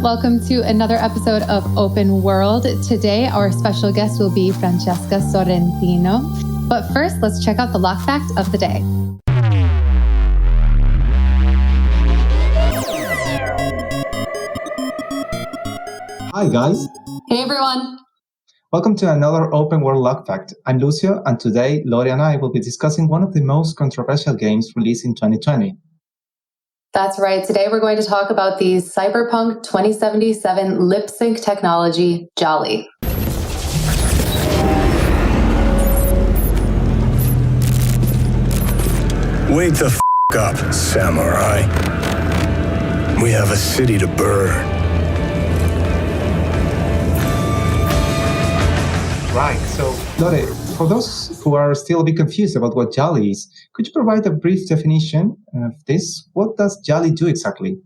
Welcome to another episode of Open World. Today, our special guest will be Francesca Sorrentino. But first, let's check out the LocFact of the day. Hi, guys. Hey, everyone. Welcome to another Open World LocFact. I'm Lucio, and today, Loretta and I will be discussing one of the most controversial games released in 2020. That's right. Today we're going to talk about the Cyberpunk 2077 lip sync technology, Jali. Wake the f*** up, samurai. We have a city to burn. Right, so Loretta, for those who are still a bit confused about what Jali is, could you provide a brief definition of this? What does Jali do exactly?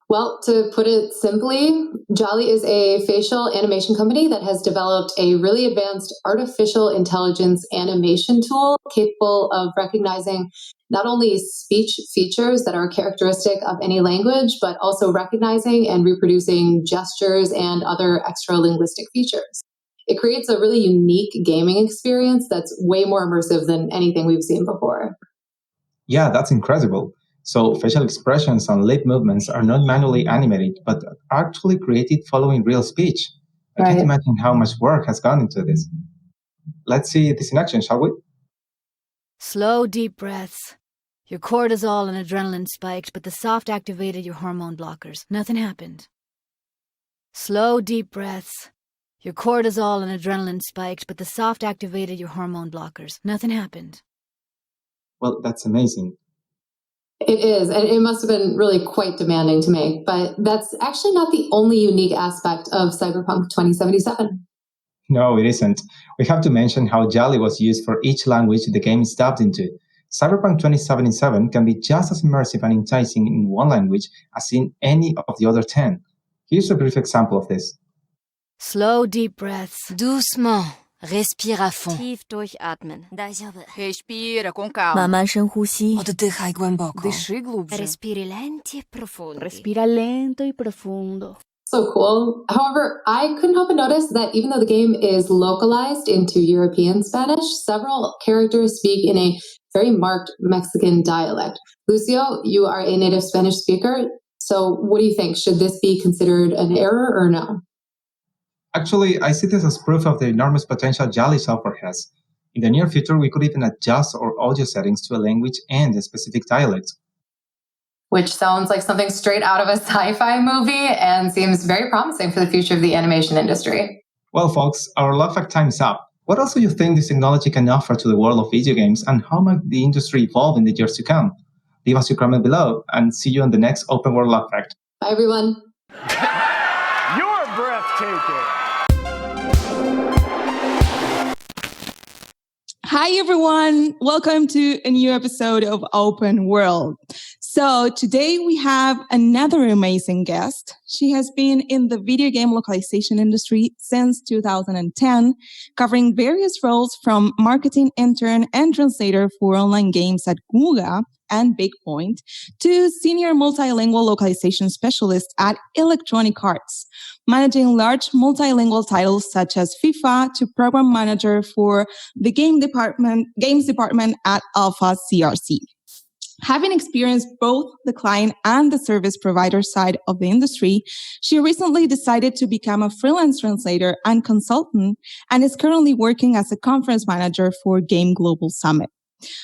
Well, to put it simply, Jali is a facial animation company that has developed a really advanced artificial intelligence animation tool capable of recognizing not only speech features that are characteristic of any language, but also recognizing and reproducing gestures and other extra-linguistic features. It creates a really unique gaming experience that's way more immersive than anything we've seen before. Yeah, that's incredible. So facial expressions and lip movements are not manually animated, but actually created following real speech. I can't imagine how much work has gone into this. Let's see this in action, shall we? Slow, deep breaths. Your cortisol and adrenaline spiked, but the soft activated your hormone blockers. Nothing happened. Slow, deep breaths. Your cortisol and adrenaline spiked, but the soft activated your hormone blockers. Nothing happened. Well, that's amazing. It is, and it must have been really quite demanding to make, but that's actually not the only unique aspect of Cyberpunk 2077. No, it isn't. We have to mention how Jali was used for each language the game is dubbed into. Cyberpunk 2077 can be just as immersive and enticing in one language as in any of the other 10. Here's a brief example of this. Slow, deep breaths. Doucement. Respire à fond. Tief durchatmen. Respira con calma. 慢慢深呼吸. Oddychaj głęboko. Dыши glубже. Respiri lenti e profondi. Respira lento y profundo. So cool. However, I couldn't help but notice that even though the game is localized into European Spanish, several characters speak in a very marked Mexican dialect. Lucio, you are a native Spanish speaker. So what do you think? Should this be considered an error or no? Actually, I see this as proof of the enormous potential Jali software has. In the near future, we could even adjust our audio settings to a language and a specific dialect. Which sounds like something straight out of a sci-fi movie and seems very promising for the future of the animation industry. Well, folks, our LocFact time is up. What else do you think this technology can offer to the world of video games, and how might the industry evolve in the years to come? Leave us your comment below, and see you on the next Open World LocFact. Bye, everyone. You're breathtaking. Hi, everyone. Welcome to a new episode of Open World. So today we have another amazing guest. She has been in the video game localization industry since 2010, covering various roles from marketing intern and translator for online games at Google and Big Point to senior multilingual localization specialist at Electronic Arts, managing large multilingual titles such as FIFA to program manager for the games department at Alpha CRC. Having experienced both the client and the service provider side of the industry, she recently decided to become a freelance translator and consultant and is currently working as a conference manager for Game Global Summit,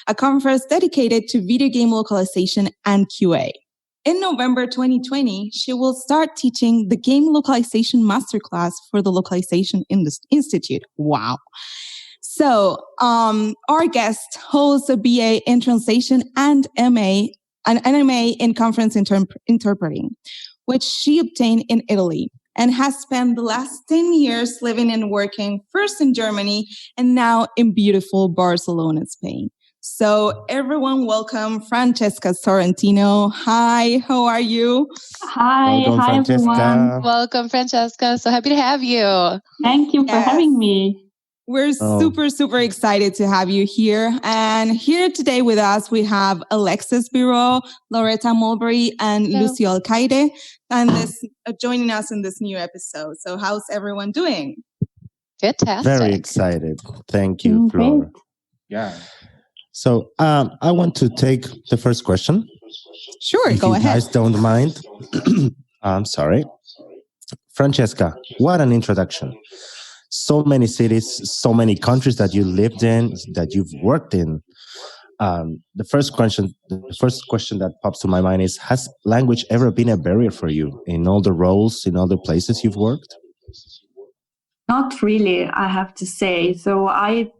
a conference dedicated to video game localization and QA. In November 2020, she will start teaching the Game Localization Masterclass for the Localization Institute. Wow. So, our guest holds a BA in translation and an MA in conference interpreting, which she obtained in Italy, and has spent the last 10 years living and working first in Germany and now in beautiful Barcelona, Spain. So everyone welcome Francesca Sorrentino. Hi, how are you? Hi, welcome, hi Francesca. everyone. Welcome, Francesca. So happy to have you. Thank you for having me. We're super excited to have you here. And here today with us, we have Alexis Biro, Loretta, Mulberry, and Lucio Alcaide, and joining us in this new episode. So how's everyone doing? Fantastic. Very excited. Thank you, Flora. Yeah. So I want to take the first question. Sure, if go you ahead. guys don't mind. I'm sorry. Francesca, what an introduction. So many cities, so many countries that you lived in, that you've worked in. The first question that pops to my mind is, has language ever been a barrier for you in all the roles, in all the places you've worked? Not really, I have to say. So I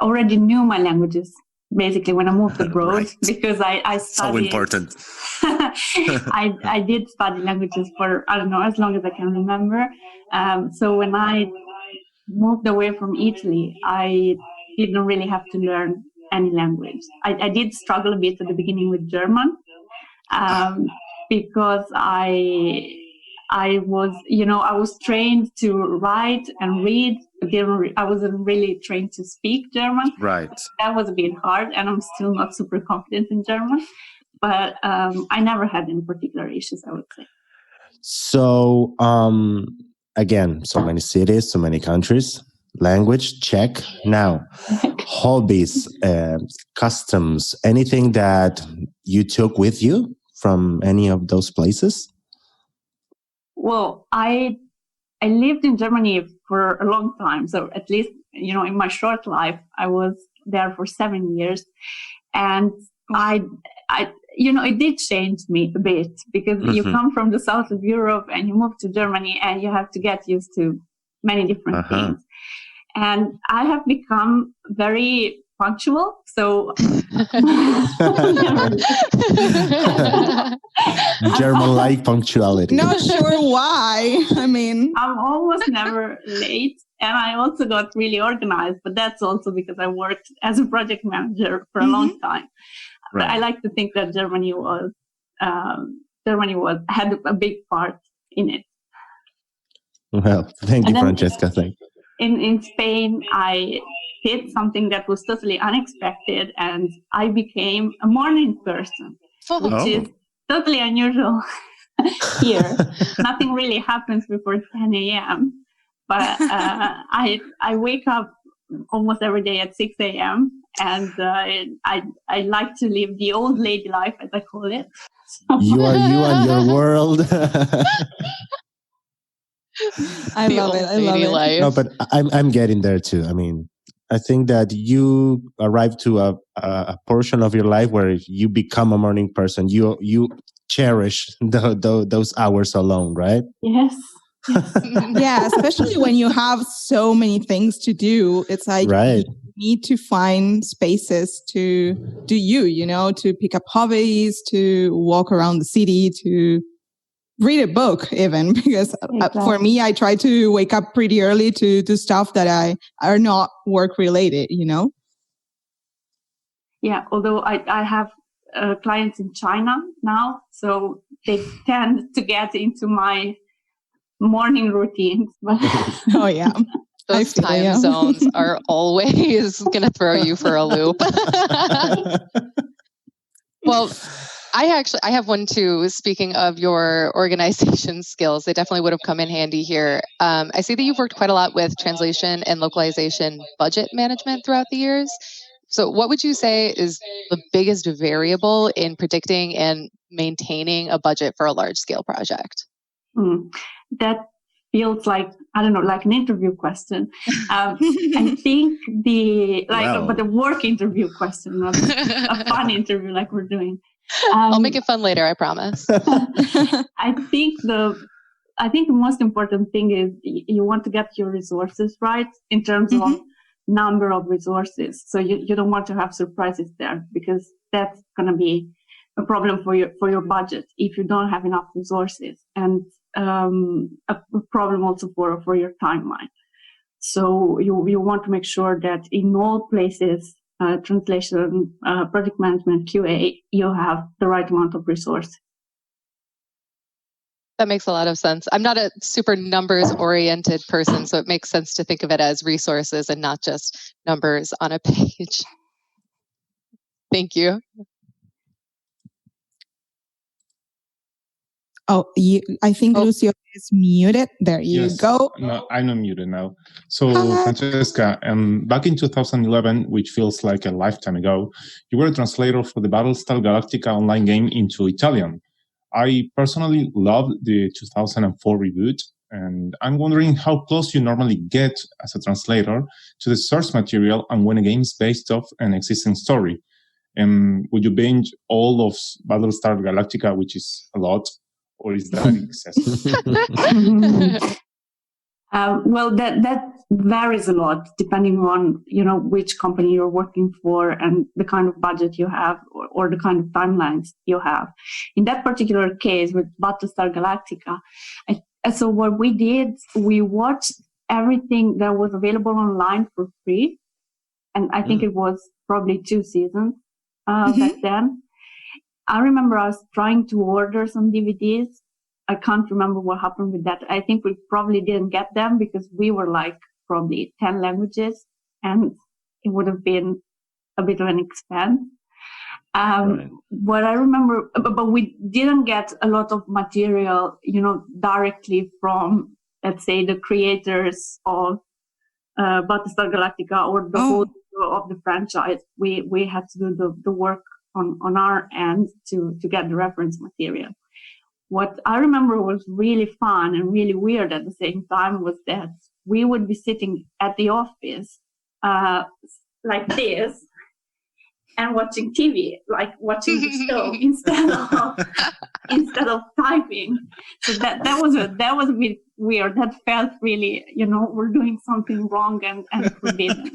already knew my languages basically when I moved abroad because I studied. So important. I did study languages for, I don't know, as long as I can remember. So when I moved away from Italy, I didn't really have to learn any language. I did struggle a bit at the beginning with German because I was trained to write and read. I wasn't really trained to speak German. Right. That was a bit hard, and I'm still not super confident in German. But I never had any particular issues, I would say. So, again, so many cities, so many countries, language, check. Now, hobbies, customs, anything that you took with you from any of those places? Well, I lived in Germany for a long time. So at least, in my short life, I was there for 7 years. And it did change me a bit because you come from the south of Europe and you move to Germany and you have to get used to many different things. And I have become very punctual. So German-like punctuality. Not sure why. I mean, I'm almost never late. And I also got really organized, but that's also because I worked as a project manager for a long time. Right. But I like to think that Germany had a big part in it. Well, thank you, Francesca. Thank you. In Spain, I did something that was totally unexpected, and I became a morning person, which is totally unusual here. Nothing really happens before 10 a.m. But I wake up almost every day at 6 a.m. and I like to live the old lady life, as I call it. You are you and your world. I love it. Life. No, but I'm getting there too. I mean, I think that you arrive to a portion of your life where you become a morning person. You cherish those hours alone, right? Yes. Yeah, especially when you have so many things to do. It's like you need to find spaces to do to pick up hobbies, to walk around the city, to read a book even, because for me, I try to wake up pretty early to do stuff that are not work related, Yeah, although I have clients in China now, so they tend to get into my morning routines. Oh, yeah. Those time zones are always going to throw you for a loop. Well, I have one too. Speaking of your organization skills, they definitely would have come in handy here. I see that you've worked quite a lot with translation and localization budget management throughout the years. So what would you say is the biggest variable in predicting and maintaining a budget for a large scale project? That feels like, I don't know, like an interview question. I think but a work interview question, not a fun interview like we're doing. I'll make it fun later, I promise. I think the most important thing is you want to get your resources right in terms of number of resources. So you don't want to have surprises there, because that's going to be a problem for your budget if you don't have enough resources, and a problem also for your timeline. So you want to make sure that in all places translation, project management, QA, you have the right amount of resource. That makes a lot of sense. I'm not a super numbers-oriented person, so it makes sense to think of it as resources and not just numbers on a page. Thank you. Oh, I think Lucio is muted. There you go. No, I'm not muted now. So, Francesca, back in 2011, which feels like a lifetime ago, you were a translator for the Battlestar Galactica online game into Italian. I personally loved the 2004 reboot, and I'm wondering how close you normally get as a translator to the source material and when a game is based off an existing story. Would you binge all of Battlestar Galactica, which is a lot, or is that excessive? Well, that varies a lot depending on, which company you're working for and the kind of budget you have or the kind of timelines you have. In that particular case with Battlestar Galactica, so what we did, we watched everything that was available online for free. And I think it was probably 2 seasons back then. I remember I was trying to order some DVDs. I can't remember what happened with that. I think we probably didn't get them because we were like probably 10 languages and it would have been a bit of an expense. What I remember, but we didn't get a lot of material, directly from, let's say, the creators of Battlestar Galactica or the whole of the franchise. We had to do the work on our end to get the reference material. What I remember was really fun and really weird at the same time was that we would be sitting at the office like this and watching TV, like watching the show instead of typing. So that was a bit weird. That felt really, we're doing something wrong and forbidden.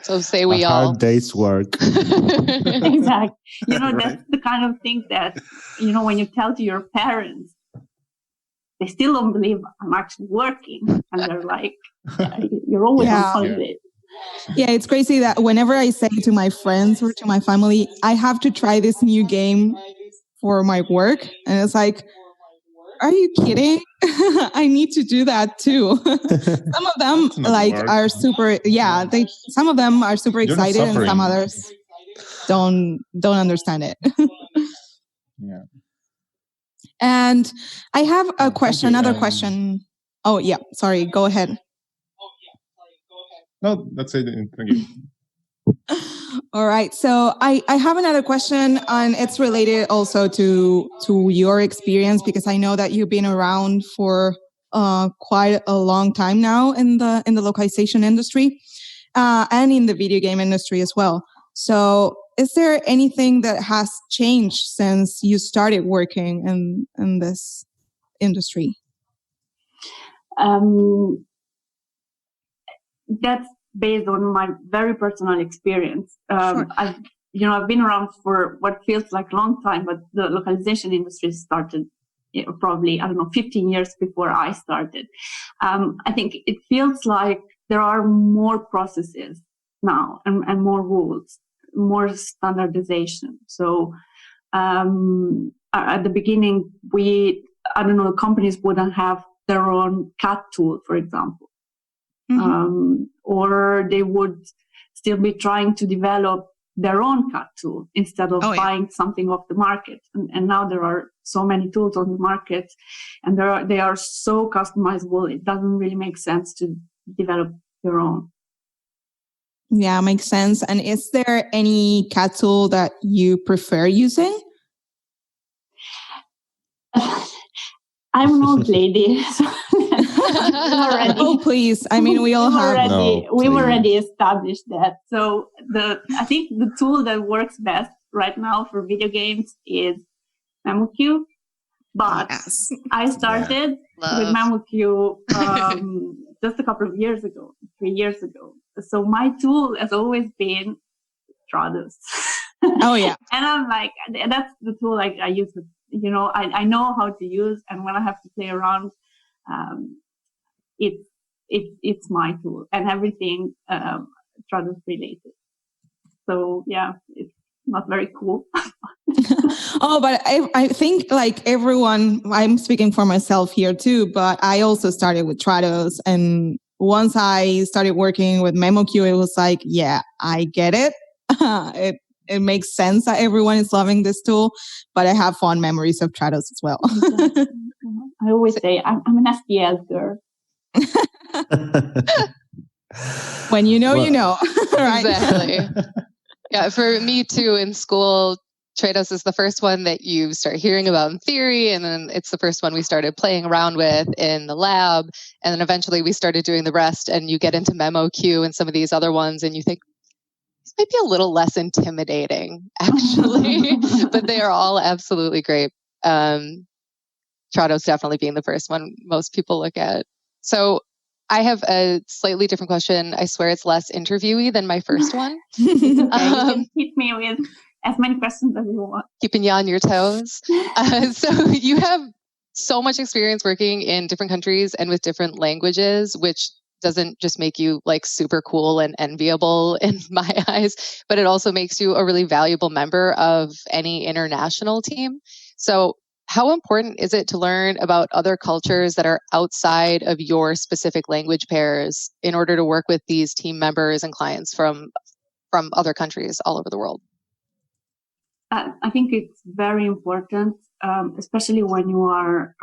So say we all. Hard day's work. Exactly. That's the kind of thing that, when you tell to your parents, they still don't believe I'm actually working. And they're like, you're always on holiday. Yeah, it's crazy that whenever I say to my friends or to my family, I have to try this new game for my work. And it's like, are you kidding? I need to do that too. Some of them are super, some of them are super excited and some others don't understand it. Yeah. And I have a question, another question. Oh yeah, sorry, go ahead. No, that's it. Thank you. All right. So I have another question, and it's related also to your experience, because I know that you've been around for quite a long time now in the localization industry and in the video game industry as well. So is there anything that has changed since you started working in this industry? That's based on my very personal experience. Sure. I've been around for what feels like a long time, but the localization industry started probably, 15 years before I started. I think it feels like there are more processes now and more rules, more standardization. So at the beginning, companies wouldn't have their own CAD tool, for example. Or they would still be trying to develop their own CAD tool instead of buying something off the market. And now there are so many tools on the market, and they are so customizable. It doesn't really make sense to develop your own. Yeah, makes sense. And is there any CAD tool that you prefer using? I'm an old lady. Oh, please. I mean, we all have. We've already established that. So I think the tool that works best right now for video games is MemoQ. But I started with MemoQ just a couple of years ago, 3 years ago. So my tool has always been Trados. Oh, yeah. And I'm like, that's the tool I use. I know how to use, and when I have to play around, it's my tool, and everything Trados related. So yeah, it's not very cool. Oh, but I think like everyone, I'm speaking for myself here too, but I also started with Trados. And once I started working with MemoQ, it was like, yeah, I get it. It makes sense that everyone is loving this tool, but I have fond memories of Trados as well. I always say I'm an STL girl. When you know, you know. Right? Exactly. Yeah, for me too, in school, Trados is the first one that you start hearing about in theory, and then it's the first one we started playing around with in the lab, and then eventually we started doing the rest, and you get into MemoQ and some of these other ones, and you think, this might be a little less intimidating, actually, but they are all absolutely great. Trados definitely being the first one most people look at. So I have a slightly different question. I swear it's less interviewee than my first one. You can hit me with as many questions as you want. Keeping you on your toes. So you have so much experience working in different countries and with different languages, which doesn't just make you like super cool and enviable in my eyes, but it also makes you a really valuable member of any international team. So how important is it to learn about other cultures that are outside of your specific language pairs in order to work with these team members and clients from other countries all over the world? I think it's very important, especially when you are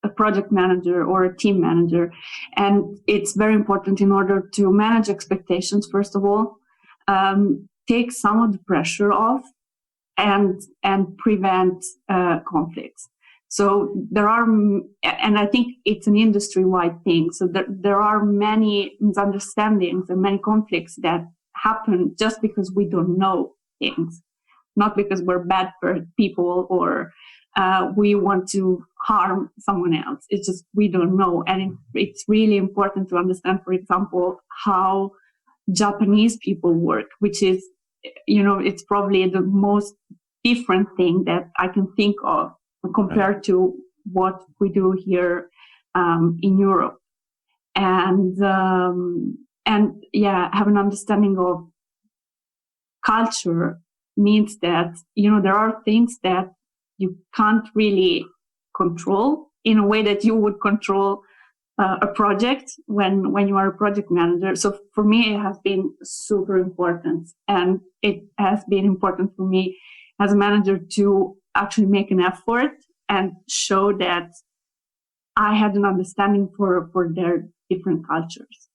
a project manager or a team manager. And it's very important in order to manage expectations, first of all, take some of the pressure off and prevent conflicts. So there are, and I think it's an industry-wide thing. So there are many misunderstandings and many conflicts that happen just because we don't know things, not because we're bad people or we want to harm someone else. It's just we don't know. And it's really important to understand, for example, how Japanese people work, which is, it's probably the most different thing that I can think of compared to what we do here in Europe. And have an understanding of culture means that, there are things that you can't really control in a way that you would control a project when you are a project manager. So for me, it has been super important. And it has been important for me as a manager to actually make an effort and show that I had an understanding for their different cultures.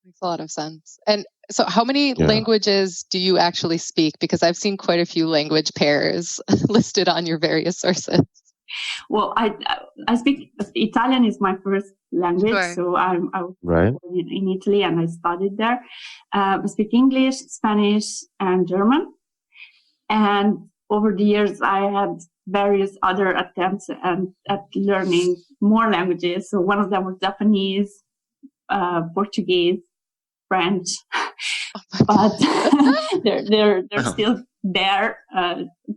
Makes a lot of sense. And so how many languages do you actually speak? Because I've seen quite a few language pairs listed on your various sources. Well, I speak Italian is my first language, Sure. so I was Right. born in Italy and I studied there. I speak English, Spanish, and German. And over the years, I had various other attempts at learning more languages. So one of them was Japanese, Portuguese, French, but they're still there.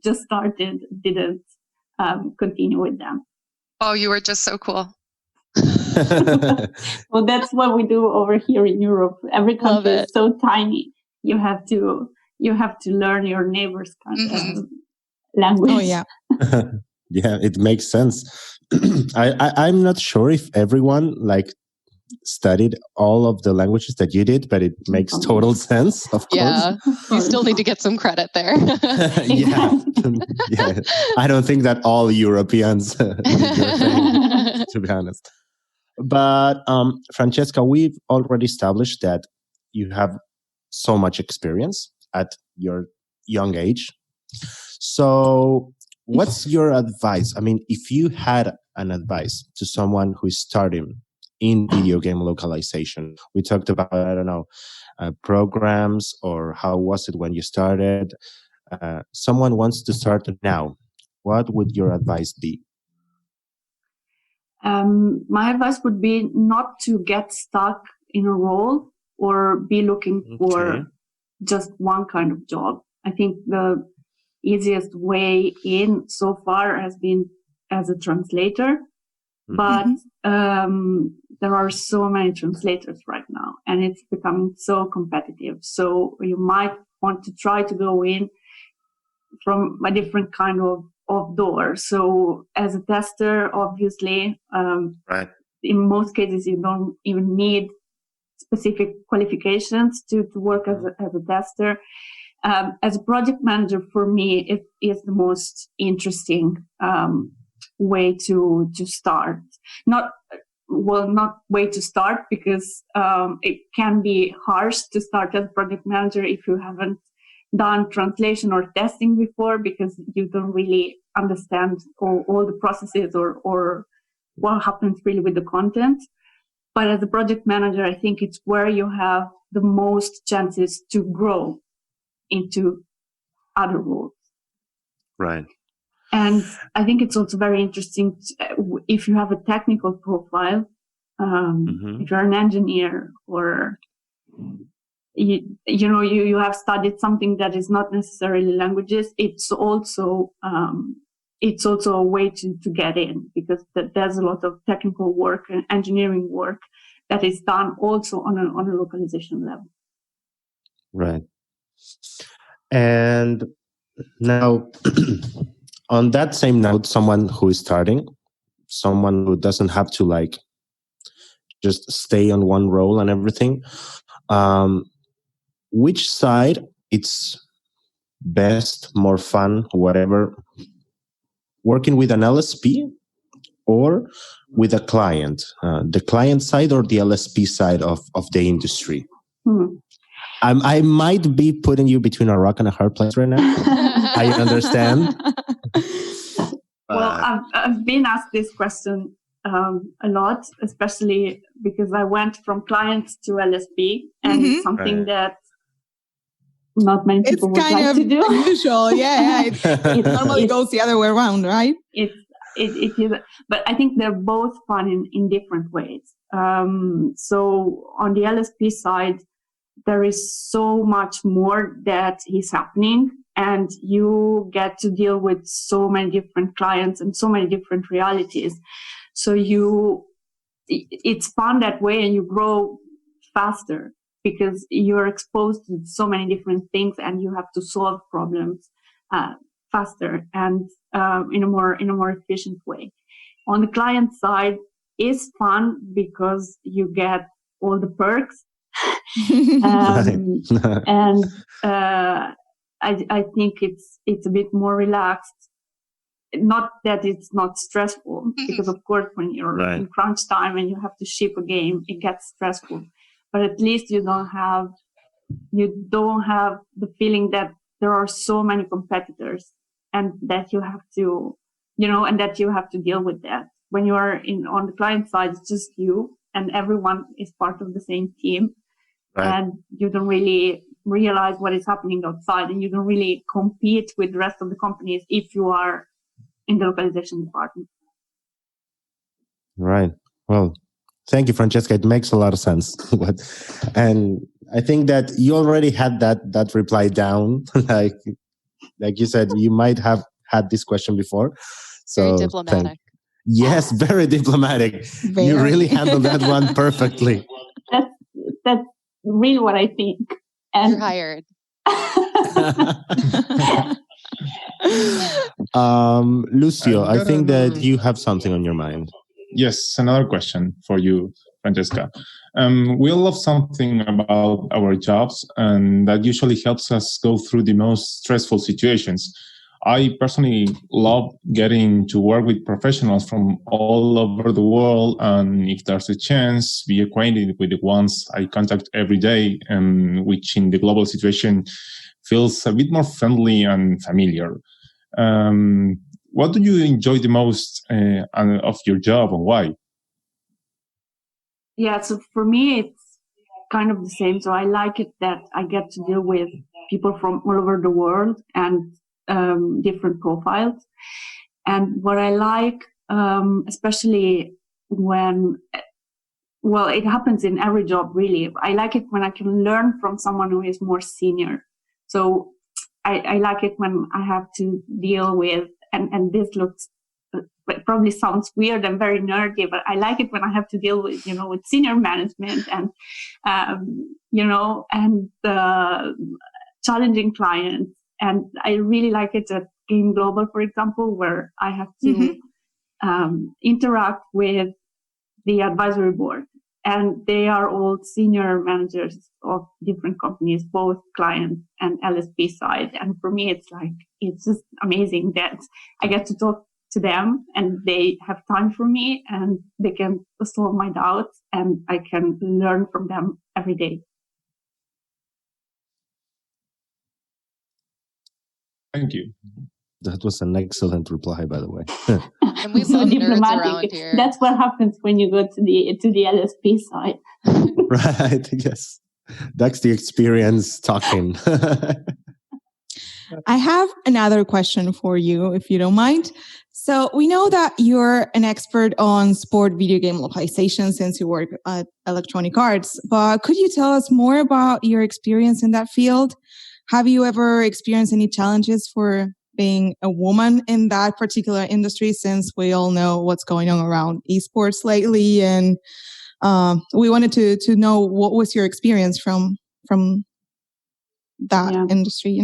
Just started, didn't continue with them. Oh, you were just so cool. Well, that's what we do over here in Europe. Every country is so tiny. You have to learn your neighbor's language. Oh yeah. Yeah, it makes sense. I'm not sure if everyone studied all of the languages that you did, but it makes total sense, of course. Yeah, you still need to get some credit there. Yeah. I don't think that all Europeans did your thing, to be honest. But Francesca, we've already established that you have so much experience at your young age. So what's your advice? I mean, if you had an advice to someone who is starting in video game localization, we talked about, I don't know, programs, or how was it when you started? Someone wants to start now. What would your advice be? My advice would be not to get stuck in a role or be looking for just one kind of job. I think the easiest way in so far has been as a translator. But there are so many translators right now, and it's becoming so competitive. So you might want to try to go in from a different kind of door. So as a tester, obviously, in most cases, you don't even need specific qualifications to work as a tester. As a project manager, for me, it is the most interesting way to start. Not way to start, because it can be harsh to start as a project manager if you haven't done translation or testing before, because you don't really understand all the processes or what happens really with the content. But as a project manager, I think it's where you have the most chances to grow into other roles. Right. And I think it's also very interesting if you have a technical profile, if you're an engineer, or you have studied something that is not necessarily languages. It's also a way to get in, because there's a lot of technical work and engineering work that is done also on a localization level. Right. And now, on that same note, someone who is starting, someone who doesn't have to just stay on one role and everything, which side it's best, more fun, whatever, working with an LSP or with a client, the client side or the LSP side of the industry? I might be putting you between a rock and a hard place right now. I understand. Well, I've been asked this question a lot, especially because I went from clients to LSP, and it's something that not many people would like to do. It's kind of unusual, yeah. It normally goes the other way around, right? It is, but I think they're both fun in different ways. So on the LSP side, there is so much more that is happening, and you get to deal with so many different clients and so many different realities. So it's fun that way, and you grow faster because you're exposed to so many different things, and you have to solve problems faster and in a more efficient way. On the client side, is fun because you get all the perks. And I think it's a bit more relaxed. Not that it's not stressful, because of course when you're in crunch time and you have to ship a game, it gets stressful. But at least you don't have the feeling that there are so many competitors, and that you have to, and that you have to deal with that. When you are on the client side, it's just you, and everyone is part of the same team. And you don't really realize what is happening outside, and you don't really compete with the rest of the companies if you are in the localization department. Right. Well, thank you, Francesca. It makes a lot of sense. And I think that you already had that reply down. like you said, you might have had this question before. So very diplomatic. Yes, very diplomatic. Very. You really handled that one perfectly. That's really what I think. And you're hired. Lucio, I think that you have something on your mind. Yes, another question for you, Francesca. We all love something about our jobs, and that usually helps us go through the most stressful situations. I personally love getting to work with professionals from all over the world, and if there's a chance, be acquainted with the ones I contact every day, which in the global situation feels a bit more friendly and familiar. What do you enjoy the most of your job, and why? Yeah, so for me, it's kind of the same. So I like it that I get to deal with people from all over the world and different profiles. And what I like, especially when, well, it happens in every job, really. I like it when I can learn from someone who is more senior. So I like it when I have to deal with, and this looks it probably sounds weird and very nerdy, but I like it when I have to deal with, with senior management and, challenging clients. And I really like it at Game Global, for example, where I have to interact with the advisory board. And they are all senior managers of different companies, both client and LSP side. And for me, it's just amazing that I get to talk to them and they have time for me and they can solve my doubts and I can learn from them every day. Thank you. That was an excellent reply, by the way. And we love nerds around here. That's what happens when you go to the LSP side. Right, yes. That's the experience talking. I have another question for you, if you don't mind. So we know that you're an expert on sport video game localization since you work at Electronic Arts, but could you tell us more about your experience in that field? Have you ever experienced any challenges for being a woman in that particular industry, since we all know what's going on around esports lately? And we wanted to know what was your experience from that industry,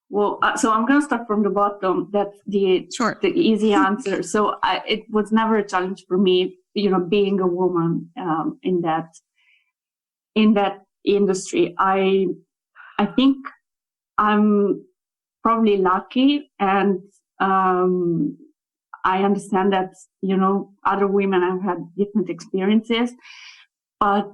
Well, so I'm going to start from the bottom. That's the easy answer. So it was never a challenge for me, being a woman in that industry. I think I'm probably lucky, and I understand that other women have had different experiences, but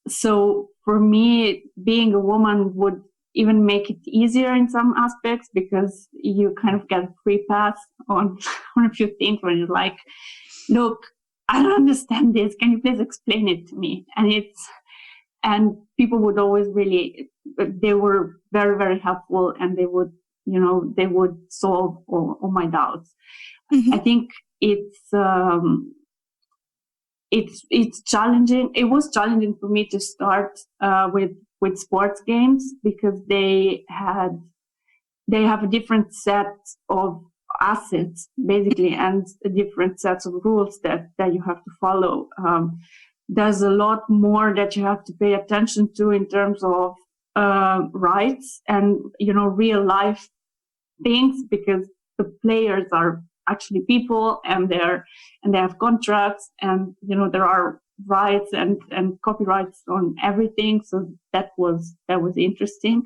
so for me, being a woman would even make it easier in some aspects, because you kind of get a free pass on a few things when you're like, look, I don't understand this. Can you please explain it to me? And people would always they were very, very helpful, and they would solve all my doubts. Mm-hmm. I think it's challenging. It was challenging for me to start with sports games, because they have a different set of assets, basically, and a different sets of rules that you have to follow. There's a lot more that you have to pay attention to in terms of rights and real life things, because the players are actually people, and they have contracts, and there are rights and copyrights on everything. So that was interesting.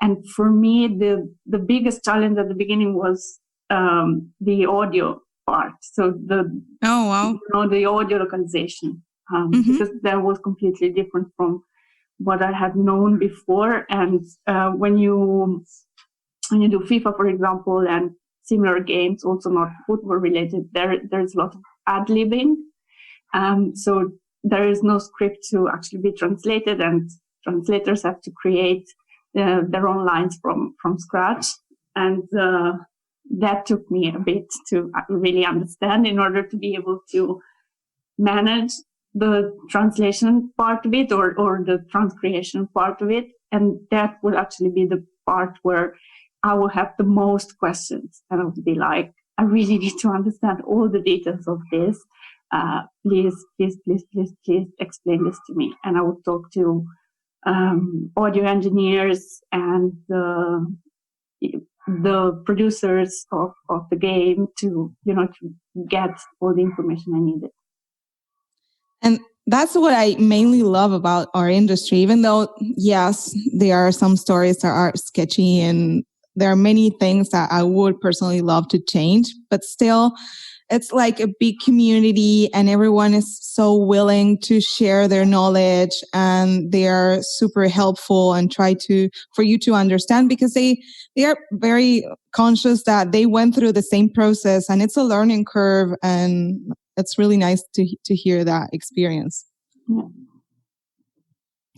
And for me, the biggest challenge at the beginning was the audio part. So the audio localization, because that was completely different from what I had known before. And when you do FIFA, for example, and similar games, also not football related, there's a lot of ad-libbing. So there is no script to actually be translated, and translators have to create their own lines from scratch. And that took me a bit to really understand, in order to be able to manage the translation part of it, or the transcreation part of it. And that would actually be the part where I will have the most questions, and I would be like, I really need to understand all the details of this. Please explain this to me. And I would talk to audio engineers and the producers of the game to get all the information I needed. And that's what I mainly love about our industry, even though, yes, there are some stories that are sketchy and there are many things that I would personally love to change, but still, it's like a big community, and everyone is so willing to share their knowledge, and they are super helpful and try for you to understand, because they are very conscious that they went through the same process, and it's a learning curve, and it's really nice to hear that experience. Yeah.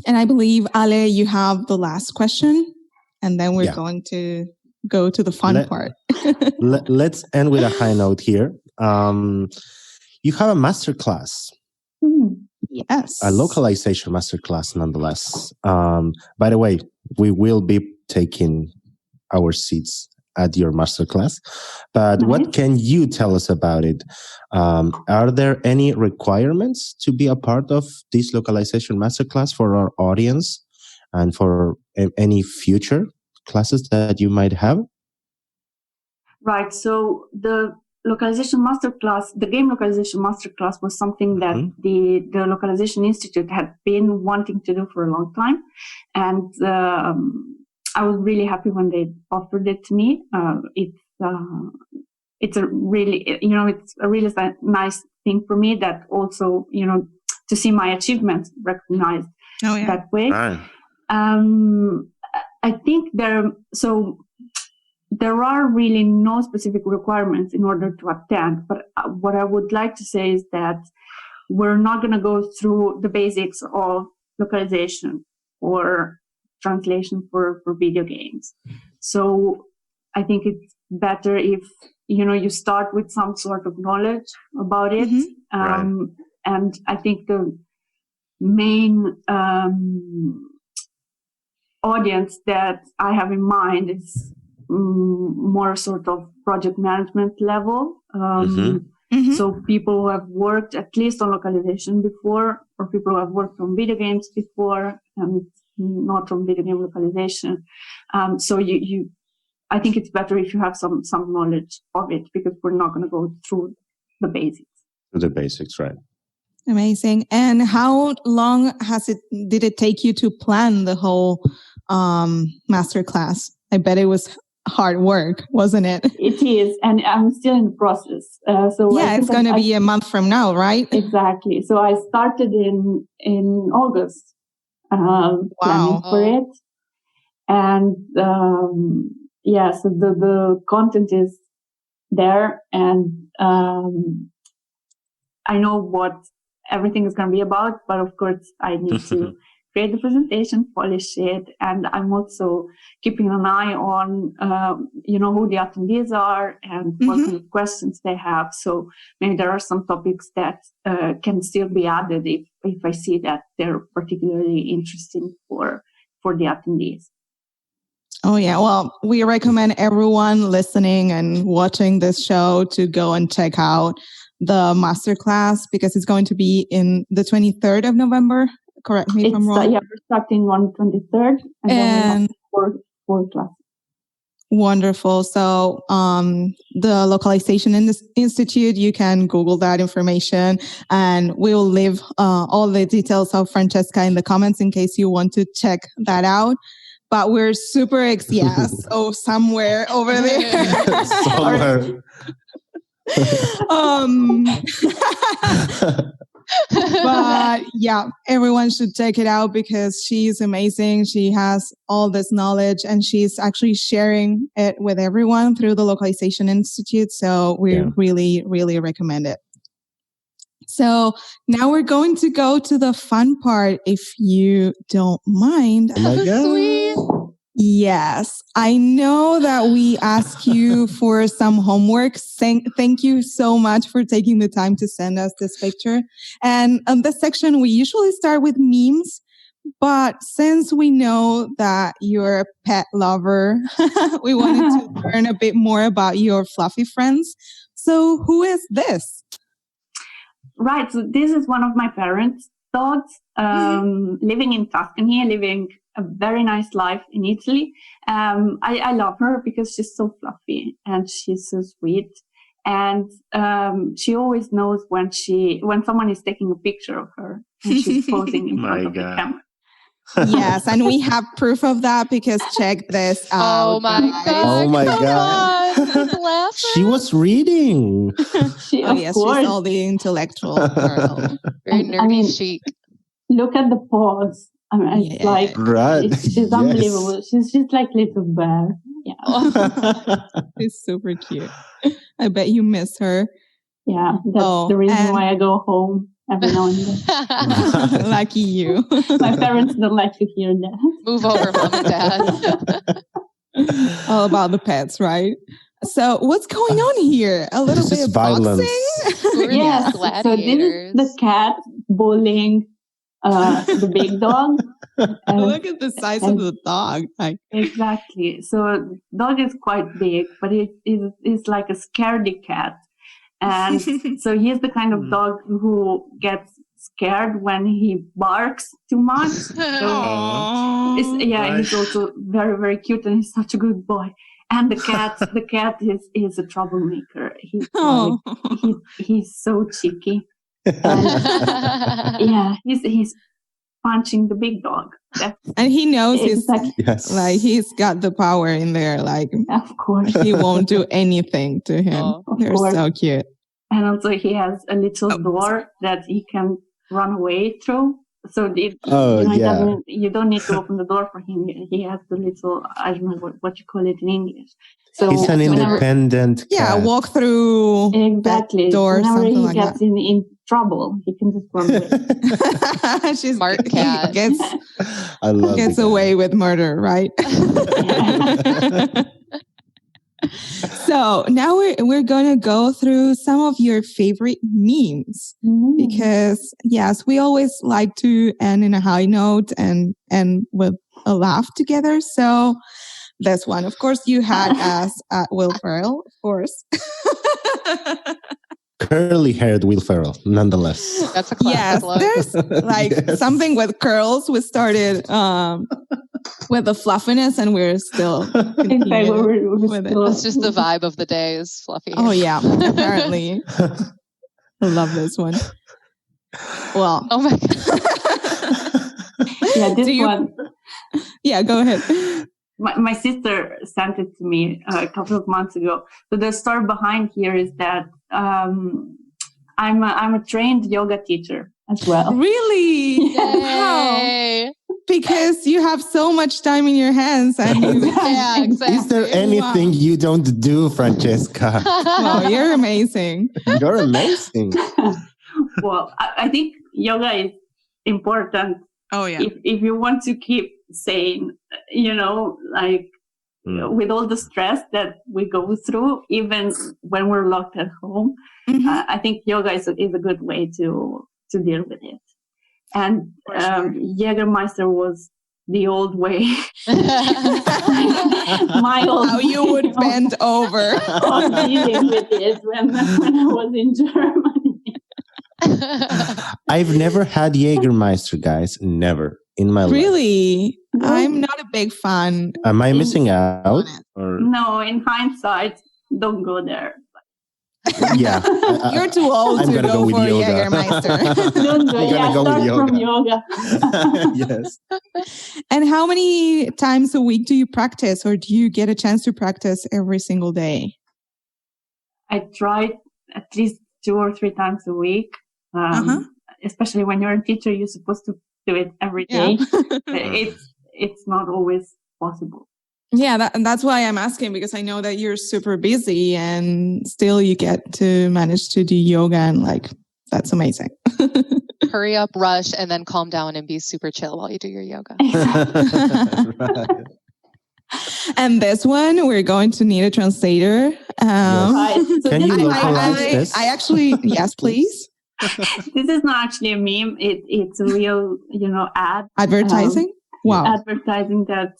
And I believe, Ale, you have the last question, and then we're going to go to the fun part. Let's end with a high note here. You have a masterclass. Yes. A localization masterclass, nonetheless. By the way, we will be taking our seats at your masterclass. But what can you tell us about it? Are there any requirements to be a part of this localization masterclass for our audience and for any future classes that you might have? Right. So the localization masterclass, the game localization masterclass was something that the Localization Institute had been wanting to do for a long time. And I was really happy when they offered it to me. It's a really, it's a really nice thing for me that also, to see my achievements recognized that way. Right. I think there are really no specific requirements in order to attend, but what I would like to say is that we're not going to go through the basics of localization or translation for video games. So I think it's better if, you start with some sort of knowledge about it. And I think the main audience that I have in mind is more sort of project management level. So people who have worked at least on localization before, or people who have worked on video games before, and not on video game localization. So I think it's better if you have some knowledge of it, because we're not going to go through the basics. The basics, right. Amazing. And how long did it take you to plan the whole masterclass? I bet it was hard work, wasn't it? It is, and I'm still in the process. So yeah, it's going to be a month from now, right? Exactly. So I started in August planning for it, and so the content is there, and I know what everything is going to be about, but of course I need to create the presentation, polish it, and I'm also keeping an eye on, who the attendees are and what kind of questions they have. So maybe there are some topics that can still be added if I see that they're particularly interesting for the attendees. Oh, yeah. Well, we recommend everyone listening and watching this show to go and check out the masterclass, because it's going to be in the 23rd of November. Correct me if I'm wrong. Yeah, we're starting on 23rd, and then we have four classes. Wonderful. So the Localization Institute, you can Google that information, and we'll leave all the details of Francesca in the comments in case you want to check that out. But we're super somewhere over there. Somewhere. But yeah, everyone should check it out because she's amazing. She has all this knowledge and she's actually sharing it with everyone through the Localization Institute. So we really, really recommend it. So now we're going to go to the fun part, if you don't mind. Oh my God. Sweet. Yes, I know that we asked you for some homework. Thank you so much for taking the time to send us this picture. And on this section, we usually start with memes. But since we know that you're a pet lover, we wanted to learn a bit more about your fluffy friends. So who is this? Right. So this is one of my parents' dogs, living in Tuscany, living a very nice life in Italy. I love her because she's so fluffy and she's so sweet. And she always knows when someone is taking a picture of her and she's posing in front of the camera. Yes, and we have proof of that because check this out. Oh my God. Oh my God. She was reading. She's all the intellectual girl. Very nerdy chic. Look at the paws. I mean, it's like, she's unbelievable. She's just like little bear. Yeah. She's super cute. I bet you miss her. Yeah, that's the reason why I go home every now and then. Lucky you. My parents don't like to hear that. Move over, Mom and Dad. All about the pets, right? So what's going on here? A little bit of violence. boxing? Yes. So this is the cat bullying the big dog. Look at the size of the dog. Like exactly. So dog is quite big, but it's like a scaredy cat. And so he's the kind of dog who gets scared when he barks too much. So he's also very, very cute, and he's such a good boy. And the cat is a troublemaker. He's so cheeky. And, he's punching the big dog. And he knows he's got the power in there. Like, of course, he won't do anything to him. They're so cute. And also, he has a little door that he can run away through. So you don't need to open the door for him. He has the little, I don't know what you call it in English. So he's an independent cat. Walk through exactly. door. Whenever he like gets in trouble, he can just run away. She's smart cat. Gets away with murder, right? So now we're going to go through some of your favorite memes because yes, we always like to end in a high note and with a laugh together. So this one, of course, you had us at Will Ferrell, of course. Curly-haired Will Ferrell, nonetheless. That's a classic look. There's like something with curls. We started with the fluffiness, and we're still with it. That's just the vibe of the day is fluffy. Oh yeah, apparently. I love this one. Well, oh my god. This one. Yeah, go ahead. My sister sent it to me a couple of months ago. So the story behind here is that I'm a trained yoga teacher as well. Really? Yay. Because you have so much time in your hands. And exactly. Is there anything you don't do, Francesca? Wow, you're amazing. You're amazing. Well, I think yoga is important. Oh yeah. If you want to keep sane, with all the stress that we go through, even when we're locked at home, I think yoga is a good way to deal with it. And Jägermeister was the old way. My old how you would bend over on dealing with it when I was in Germany. I've never had Jägermeister, guys. Never in my life. Really? I'm not a big fan. Am I missing out? Or? No, in hindsight, don't go there. Yeah. You're too old to go for Jägermeister. Don't go. Start from yoga. Yes. And how many times a week do you practice, or do you get a chance to practice every single day? I try at least 2 or 3 times a week. Especially when you're a teacher, you're supposed to do it every day. It's not always possible. Yeah, that's why I'm asking, because I know that you're super busy and still you get to manage to do yoga, and that's amazing. Hurry up, rush, and then calm down and be super chill while you do your yoga. Right. And this one, we're going to need a translator. Right. So Can you localize this? I actually, yes, please. This is not actually a meme. It's a real, ad. Advertising? Wow. Advertising that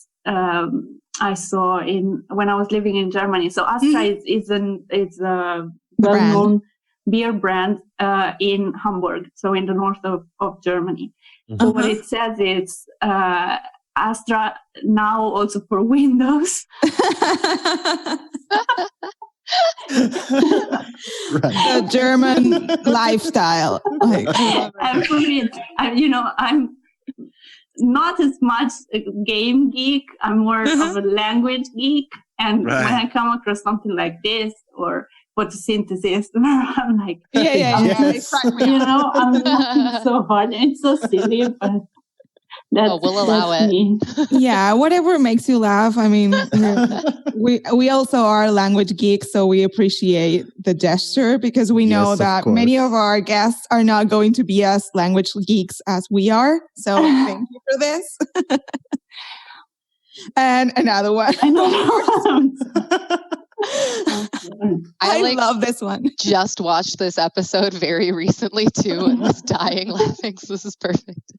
I saw when I was living in Germany. So Astra is a well-known beer brand in Hamburg, so in the north of Germany. So what it says is Astra now also for Windows. The German lifestyle. And for me, I'm not as much a game geek. I'm more of a language geek. And when I come across something like this or photosynthesis, I'm like, I'm laughing so hard. And it's so silly, but we'll allow it. Me. Yeah, whatever makes you laugh. I mean, we also are language geeks, so we appreciate the gesture, because we know that many of our guests are not going to be as language geeks as we are. So thank you for this. And another one. I love this one. Just watched this episode very recently too and was dying laughing. So this is perfect.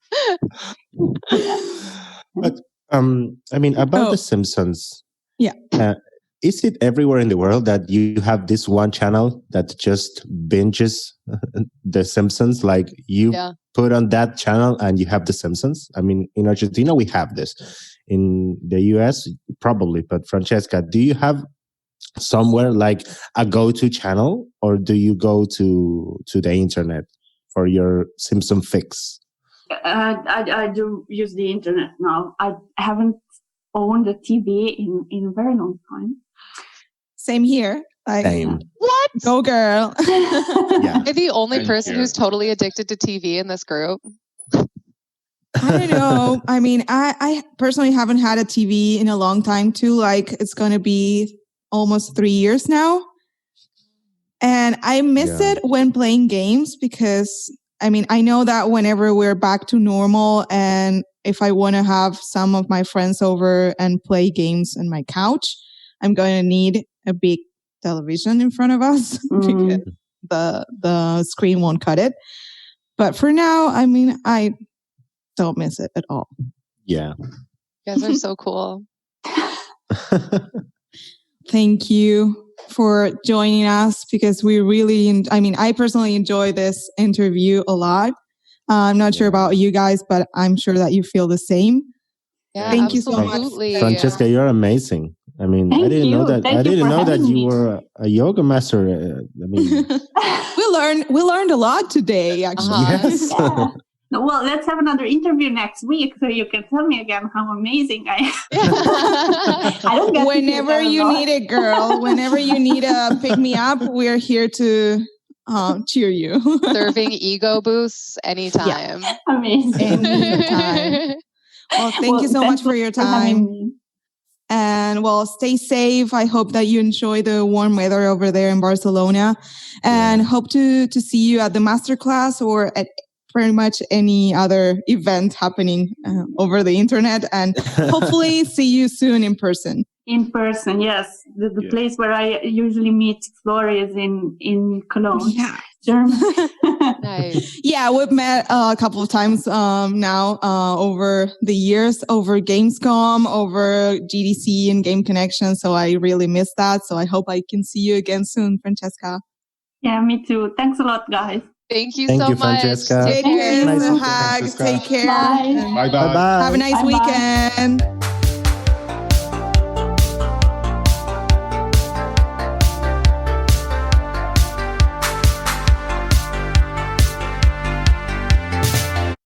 But I mean, about The Simpsons. Yeah. Is it everywhere in the world that you have this one channel that just binges The Simpsons? Like you put on that channel and you have The Simpsons? I mean, in Argentina, we have this. In the US, probably. But Francesca, do you have somewhere like a go-to channel, or do you go to the internet for your Simpson fix? I do use the internet now. I haven't owned a TV in a very long time. Same here. Same. What? Go girl. Am I the only person who's totally addicted to TV in this group? I don't know. I mean, I personally haven't had a TV in a long time too. Like it's going to be almost 3 years now. And I miss it when playing games because, I mean, I know that whenever we're back to normal and if I want to have some of my friends over and play games on my couch, I'm going to need a big television in front of us because the screen won't cut it. But for now, I mean, I don't miss it at all. Yeah. You guys are so cool. Thank you for joining us because we really, I personally enjoy this interview a lot. I'm not sure about you guys, but I'm sure that you feel the same. Yeah, Thank you so much. Francesca, you're amazing. I mean, I didn't know that you were a yoga master. I mean, we learned a lot today, actually. Yes. Yeah. Well, let's have another interview next week so you can tell me again how amazing I am. I don't get whenever you need it, girl. Whenever you need a pick me up, we're here to cheer you. Serving ego boosts anytime. Yeah. Amazing. Anytime. Well, thank you so much for your time. And well, stay safe. I hope that you enjoy the warm weather over there in Barcelona and hope to see you at the Masterclass or at pretty much any other event happening over the internet, and hopefully see you soon in person. In person, yes. The place where I usually meet Flora is in Cologne, Germany. Nice. Yeah, we've met a couple of times now over the years, over Gamescom, over GDC and Game Connection. So I really miss that. So I hope I can see you again soon, Francesca. Yeah, me too. Thanks a lot, guys. Thank you so much. Francesca. Take care. Take care. Bye. Bye. Have a nice weekend.